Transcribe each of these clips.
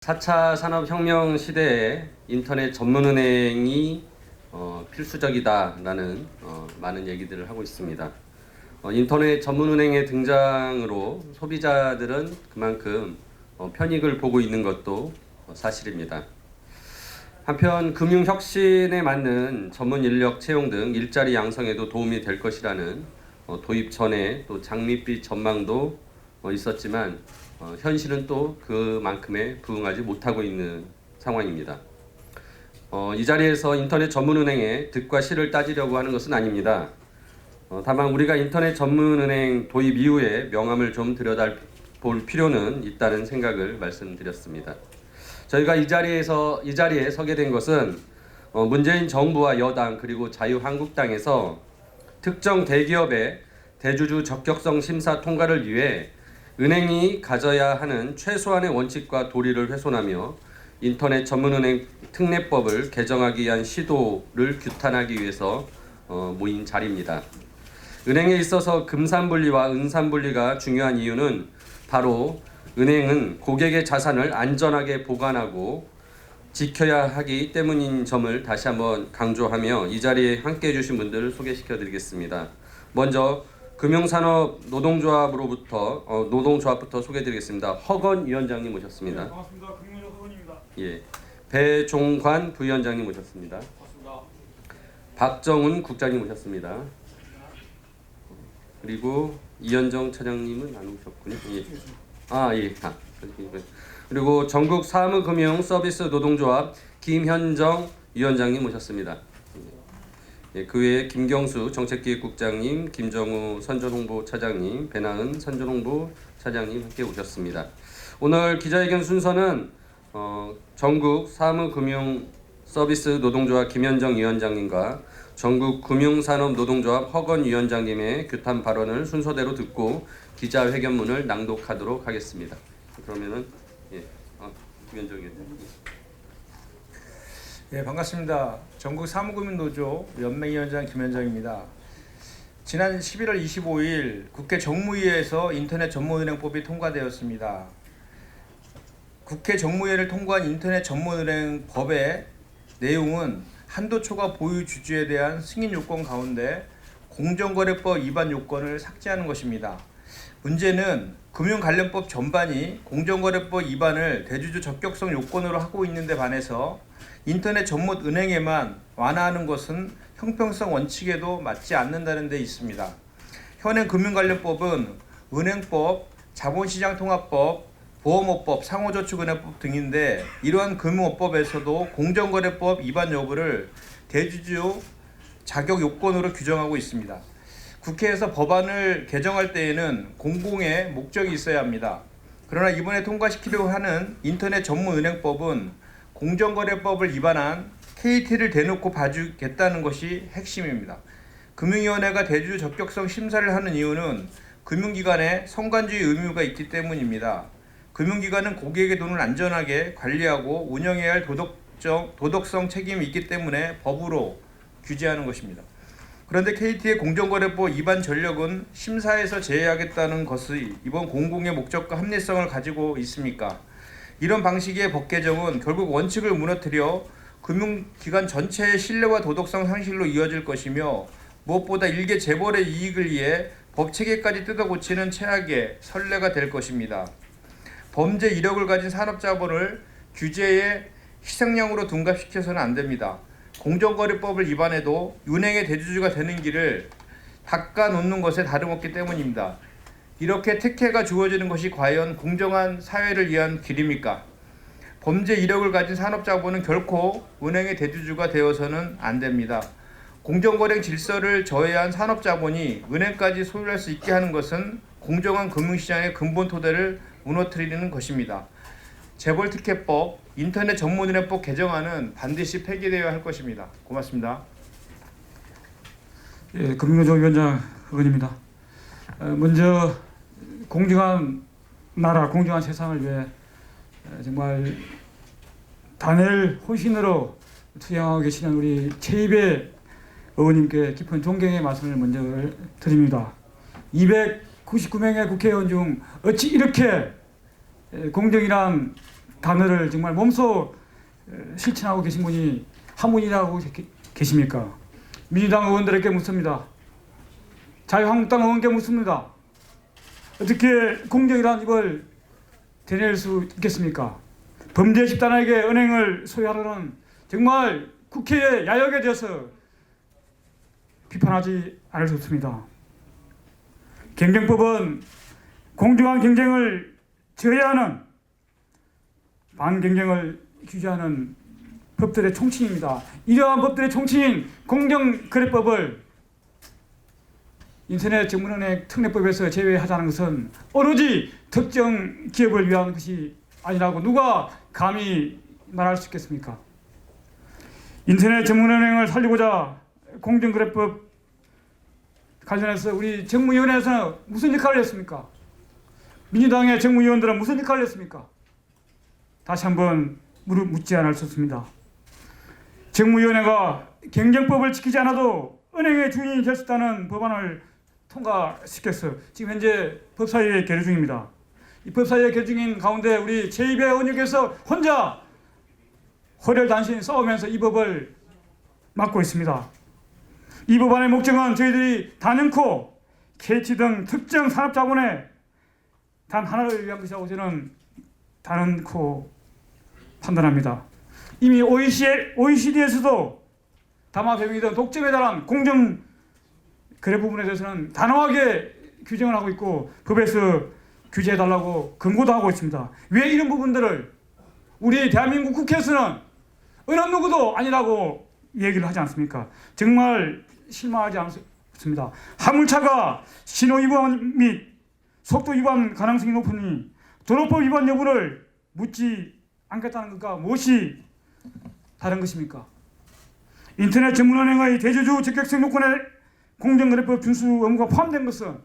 4차 산업혁명 시대에 인터넷 전문은행이 필수적이다라는 많은 얘기들을 하고 있습니다. 인터넷 전문은행의 등장으로 소비자들은 그만큼 편익을 보고 있는 것도 사실입니다. 한편 금융혁신에 맞는 전문 인력 채용 등 일자리 양성에도 도움이 될 것이라는 도입 전에 또 장밋빛 전망도 있었지만 현실은 또 그만큼에 부응하지 못하고 있는 상황입니다. 이 자리에서 인터넷 전문은행의 득과 실을 따지려고 하는 것은 아닙니다. 다만 우리가 인터넷 전문은행 도입 이후에 명암을 좀 들여다볼 필요는 있다는 생각을 말씀드렸습니다. 저희가 이 자리에 서게 된 것은 문재인 정부와 여당 그리고 자유한국당에서 특정 대기업의 대주주 적격성 심사 통과를 위해 은행이 가져야 하는 최소한의 원칙과 도리를 훼손하며 인터넷 전문은행 특례법을 개정하기 위한 시도를 규탄하기 위해서 모인 자리입니다. 은행에 있어서 금산분리와 은산분리가 중요한 이유는 바로 은행은 고객의 자산을 안전하게 보관하고 지켜야 하기 때문인 점을 다시 한번 강조하며 이 자리에 함께해 주신 분들을 소개시켜 드리겠습니다. 먼저 금융산업 노동조합부터 소개드리겠습니다. 허건 위원장님 모셨습니다. 네, 반갑습니다. 금융노조 허건입니다. 예, 배종관 부위원장님 모셨습니다. 반갑습니다. 박정훈 국장님 모셨습니다. 그리고 이현정 차장님은 안 오셨군요. 예. 그리고 전국 사무금융서비스 노동조합 김현정 위원장님 모셨습니다. 예, 그 외에 김경수 정책기획국장님, 김정우 선전홍보차장님, 배나은 선전홍보차장님 함께 오셨습니다. 오늘 기자회견 순서는 전국 사무금융서비스 노동조합 김현정 위원장님과 전국 금융산업노동조합 허건 위원장님의 규탄 발언을 순서대로 듣고 기자회견문을 낭독하도록 하겠습니다. 그러면은 김현정 위원장님. 네, 반갑습니다. 전국 사무금융노조 연맹위원장 김현정입니다. 지난 11월 25일 국회 정무위에서 인터넷 전문은행법이 통과되었습니다. 국회 정무위를 통과한 인터넷 전문은행법의 내용은 한도 초과 보유 주주에 대한 승인 요건 가운데 공정거래법 위반 요건을 삭제하는 것입니다. 문제는 금융관련법 전반이 공정거래법 위반을 대주주 적격성 요건으로 하고 있는데 반해서 인터넷 전문 은행에만 완화하는 것은 형평성 원칙에도 맞지 않는다는 데 있습니다. 현행 금융관련법은 은행법, 자본시장통합법, 보험업법, 상호저축은행법 등인데 이러한 금융업법에서도 공정거래법 위반 여부를 대주주 자격 요건으로 규정하고 있습니다. 국회에서 법안을 개정할 때에는 공공의 목적이 있어야 합니다. 그러나 이번에 통과시키려고 하는 인터넷 전문은행법은 공정거래법을 위반한 KT를 대놓고 봐주겠다는 것이 핵심입니다. 금융위원회가 대주주 적격성 심사를 하는 이유는 금융기관에 성관주의 의무가 있기 때문입니다. 금융기관은 고객의 돈을 안전하게 관리하고 운영해야 할 도덕성 책임이 있기 때문에 법으로 규제하는 것입니다. 그런데 KT의 공정거래법 위반 전력은 심사에서 제외하겠다는 것이 이번 공공의 목적과 합리성을 가지고 있습니까? 이런 방식의 법 개정은 결국 원칙을 무너뜨려 금융기관 전체의 신뢰와 도덕성 상실로 이어질 것이며 무엇보다 일개 재벌의 이익을 위해 법 체계까지 뜯어고치는 최악의 선례가 될 것입니다. 범죄 이력을 가진 산업자본을 규제의 희생양으로 둔갑시켜서는 안 됩니다. 공정거래법을 위반해도 은행의 대주주가 되는 길을 닦아놓는 것에 다름없기 때문입니다. 이렇게 특혜가 주어지는 것이 과연 공정한 사회를 위한 길입니까? 범죄 이력을 가진 산업자본은 결코 은행의 대주주가 되어서는 안 됩니다. 공정거래 질서를 저해한 산업자본이 은행까지 소유할 수 있게 하는 것은 공정한 금융시장의 근본 토대를 무너뜨리는 것입니다. 재벌특혜법, 인터넷 전문은행법 개정안은 반드시 폐기되어야 할 것입니다. 고맙습니다. 예, 금융노조 위원장 허건입니다. 먼저 공정한 나라, 공정한 세상을 위해 정말 단일 혼신으로 투쟁하고 계시는 우리 최이배 의원님께 깊은 존경의 말씀을 먼저 드립니다. 299명의 국회의원 중 어찌 이렇게 공정이란 단어를 정말 몸소 실천하고 계신 분이 한 분이라고 계십니까? 민주당 의원들에게 묻습니다. 자유한국당 의원께 묻습니다. 어떻게 공정이라는 입을 되낼 수 있겠습니까? 범죄 집단에게 은행을 소유하려는 정말 국회의 야욕에 대해서 비판하지 않을 수 없습니다. 경쟁법은 공정한 경쟁을 저해하는 반경쟁을 규제하는 법들의 총칭입니다. 이러한 법들의 총칭인 공정거래법을 인터넷 전문은행 특례법에서 제외하자는 것은 오로지 특정 기업을 위한 것이 아니라고 누가 감히 말할 수 있겠습니까? 인터넷 전문은행을 살리고자 공정거래법 관련해서 우리 정무위원회에서는 무슨 역할을 했습니까? 민주당의 정무위원들은 무슨 역할을 했습니까? 다시 한번 묻지 않을 수 없습니다. 정무위원회가 경쟁법을 지키지 않아도 은행의 주인이 될 수 있다는 법안을 통과시켰어. 지금 현재 법사위에 계류 중입니다. 이 법사위에 계류 중인 가운데 우리 제2배 의원님께서 혼자 호열단신 싸우면서 이 법을 막고 있습니다. 이 법안의 목적은 저희들이 단연코 KT 등 특정 산업자본의 단 하나를 위한 것이라고 저는 단연코 판단합니다. 이미 OECD에서도 담화배명이 등 독점에 달한 공정 거래 부분에 대해서는 단호하게 규정을 하고 있고 법에서 규제해달라고 권고도 하고 있습니다. 왜 이런 부분들을 우리 대한민국 국회에서는 어느 누구도 아니라고 얘기를 하지 않습니까? 정말 실망하지 않습니다. 화물차가 신호 위반 및 속도 위반 가능성이 높으니 도로법 위반 여부를 묻지 않겠다는 것과 무엇이 다른 것입니까? 인터넷 전문은행의 대주주 적격성 요건에 공정거래법 준수 의무가 포함된 것은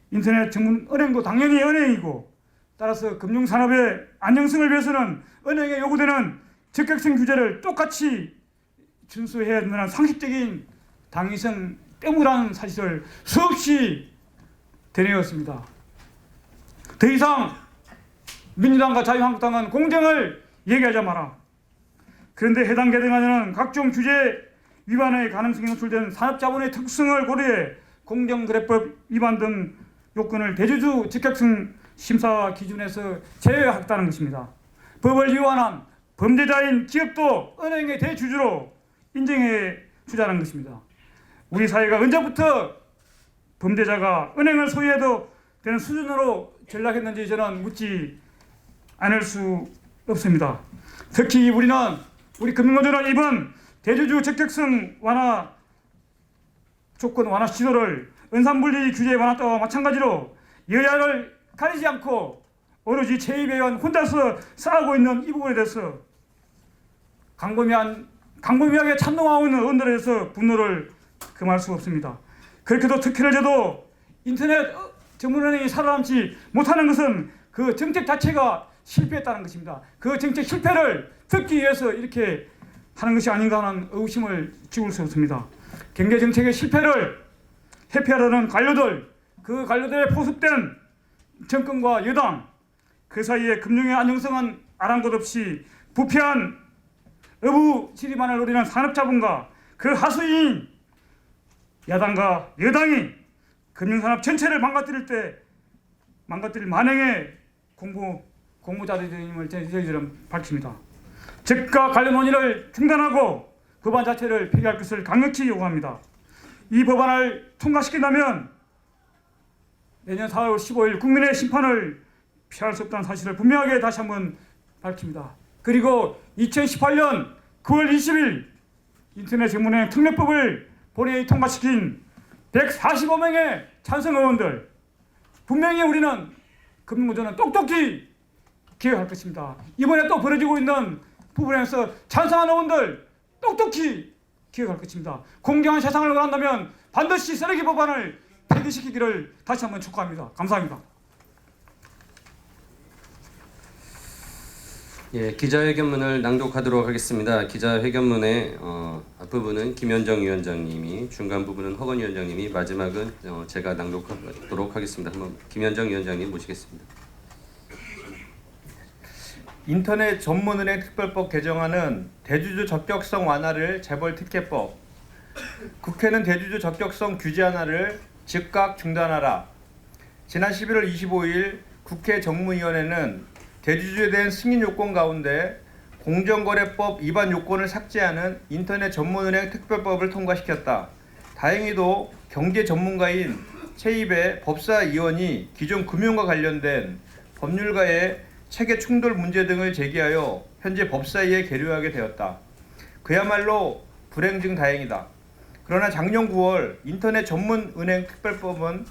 인터넷 전문은행도 당연히 은행이고 따라서 금융산업의 안정성을 위해서는 은행에 요구되는 적격성 규제를 똑같이 준수해야 된다는 상식적인 당위성 때문이라는 사실을 수없이 되뇌었습니다. 더 이상 민주당과 자유한국당은 공정을 얘기하자 마라. 그런데 해당 개정안에는 각종 규제 위반의 가능성이 노출된 산업자본의 특성을 고려해 공정거래법 위반 등 요건을 대주주 적격성 심사 기준에서 제외하겠다는 것입니다. 법을 위반한 범죄자인 기업도 은행의 대주주로 인정해 주자는 것입니다. 우리 사회가 언제부터 범죄자가 은행을 소유해도 되는 수준으로 전락했는지 저는 묻지 않을 수 없습니다. 특히 우리 금융노조는 이번 대주주 적격성 완화 조건 완화 시도를 은산분리 규제 완화 때와 마찬가지로 여야를 가리지 않고 오로지 제2배 의원 혼자서 싸우고 있는 이 부분에 대해서 강범위하게 찬동하고 있는 의원들에 대해서 분노를 금할 수 없습니다. 그렇게도 특혜를 줘도 인터넷 전문은행이 살아남지 못하는 것은 그 정책 자체가 실패했다는 것입니다. 그 정책 실패를 듣기 위해서 이렇게 하는 것이 아닌가 하는 의구심을 지울 수 없습니다. 경제정책의 실패를 회피하려는 관료들, 그 관료들의 포섭된 정권과 여당, 그 사이에 금융의 안정성은 아랑곳 없이 부패한 어부지리만을 노리는 산업자본과 그 하수인 야당과 여당이 금융산업 전체를 망가뜨릴 만행의 공모자들임을 저희들은 밝힙니다. 적과 관련 논의를 중단하고 법안 자체를 폐기할 것을 강력히 요구합니다. 이 법안을 통과시킨다면 내년 4월 15일 국민의 심판을 피할 수 없다는 사실을 분명하게 다시 한번 밝힙니다. 그리고 2018년 9월 20일 인터넷 전문은행 특례법을 본회의 통과시킨 145명의 찬성 의원들, 분명히 우리는 금융노조는 똑똑히 기억할 것입니다. 이번에 또 벌어지고 있는 부분에서 찬성하는 의원들 똑똑히 기억할 것입니다. 공정한 세상을 원한다면 반드시 쓰레기 법안을 폐기시키기를 다시 한번 촉구합니다. 감사합니다. 예, 기자회견문을 낭독하도록 하겠습니다. 기자회견문의 앞부분은 김현정 위원장님이, 중간 부분은 허건 위원장님이, 마지막은 제가 낭독하도록 하겠습니다. 한번 김현정 위원장님 모시겠습니다. 인터넷 전문은행 특별법 개정안은 대주주 적격성 완화를 재벌 특혜법, 국회는 대주주 적격성 규제 하나를 즉각 중단하라. 지난 11월 25일 국회 정무위원회는 대주주에 대한 승인 요건 가운데 공정거래법 위반 요건을 삭제하는 인터넷 전문은행 특별법을 통과시켰다. 다행히도 경제 전문가인 최입의 법사위원이 기존 금융과 관련된 법률과의 체계 충돌 문제 등을 제기하여 현재 법사위에 계류하게 되었다. 그야말로 불행 중 다행이다. 그러나 작년 9월 인터넷 전문은행 특별법은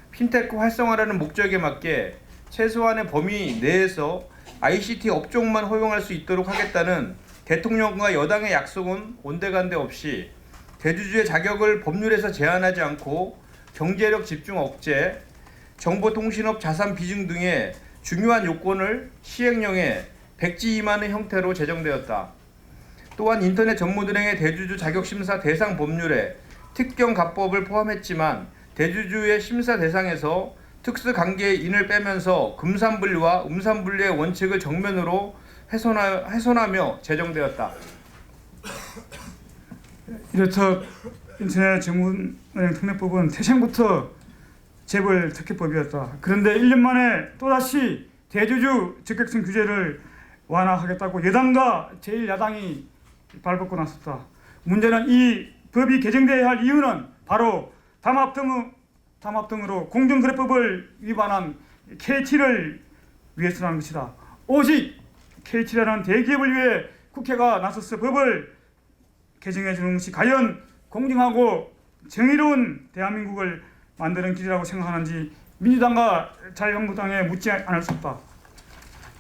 핀테크 활성화라는 목적에 맞게 최소한의 범위 내에서 ICT 업종만 허용할 수 있도록 하겠다는 대통령과 여당의 약속은 온데간데 없이 대주주의 자격을 법률에서 제한하지 않고 경제력 집중 억제, 정보통신업 자산 비중 등의 중요한 요건을 시행령에 백지임하는 형태로 제정되었다. 또한 인터넷 전문은행의 대주주 자격심사 대상 법률에 특경가법을 포함했지만 대주주의 심사 대상에서 특수관계인을 빼면서 금산분리와 음산분리의 원칙을 정면으로 훼손하며 제정되었다. 이렇듯 인터넷 전문은행 특례법은 태생부터 재벌 특혜법이었다. 그런데 1년 만에 또다시 대주주 적격성 규제를 완화하겠다고 여당과 제1야당이 발벗고 나섰다. 문제는 이 법이 개정되어야 할 이유는 바로 담합 등으로 공정거래법을 위반한 KT를 위해서라는 것이다. 오직 KT라는 대기업을 위해 국회가 나서서 법을 개정해 주는 것이 과연 공정하고 정의로운 대한민국을 만드는 길이라고 생각하는지 민주당과 자유한국당에 묻지 않을 수 없다.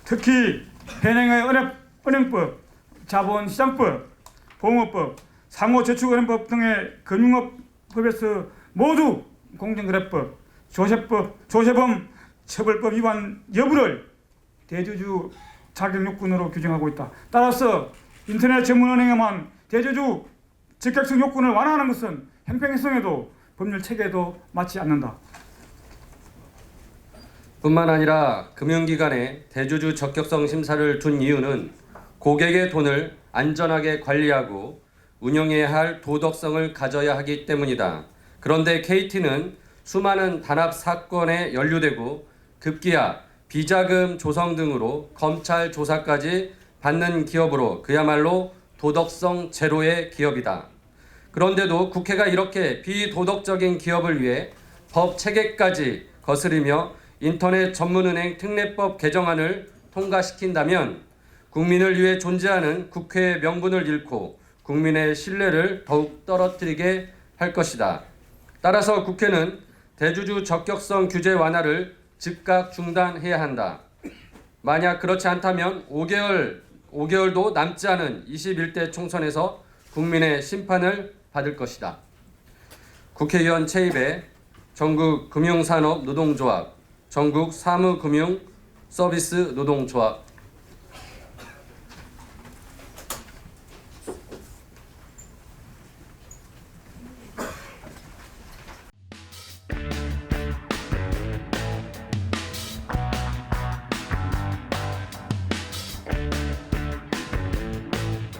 특히 현행의 은행법, 자본시장법, 보험업법, 상호저축은행법 등의 금융업법에서 모두 공정거래법, 조세범 처벌법 위반 여부를 대주주 자격 요건으로 규정하고 있다. 따라서 인터넷 전문은행에만 대주주 적격성 요건을 완화하는 것은 형평성에도 법률 체계에도 맞지 않는다. 뿐만 아니라 금융기관에 대주주 적격성 심사를 둔 이유는 고객의 돈을 안전하게 관리하고 운영해야 할 도덕성을 가져야 하기 때문이다. 그런데 KT는 수많은 단합 사건에 연루되고 급기야 비자금 조성 등으로 검찰 조사까지 받는 기업으로 그야말로 도덕성 제로의 기업이다. 그런데도 국회가 이렇게 비도덕적인 기업을 위해 법 체계까지 거스르며 인터넷 전문은행 특례법 개정안을 통과시킨다면 국민을 위해 존재하는 국회의 명분을 잃고 국민의 신뢰를 더욱 떨어뜨리게 할 것이다. 따라서 국회는 대주주 적격성 규제 완화를 즉각 중단해야 한다. 만약 그렇지 않다면 5개월도 남지 않은 21대 총선에서 국민의 심판을 받을 것이다. 국회의원 최입의 전국 금융산업 노동조합, 전국 사무금융 서비스 노동조합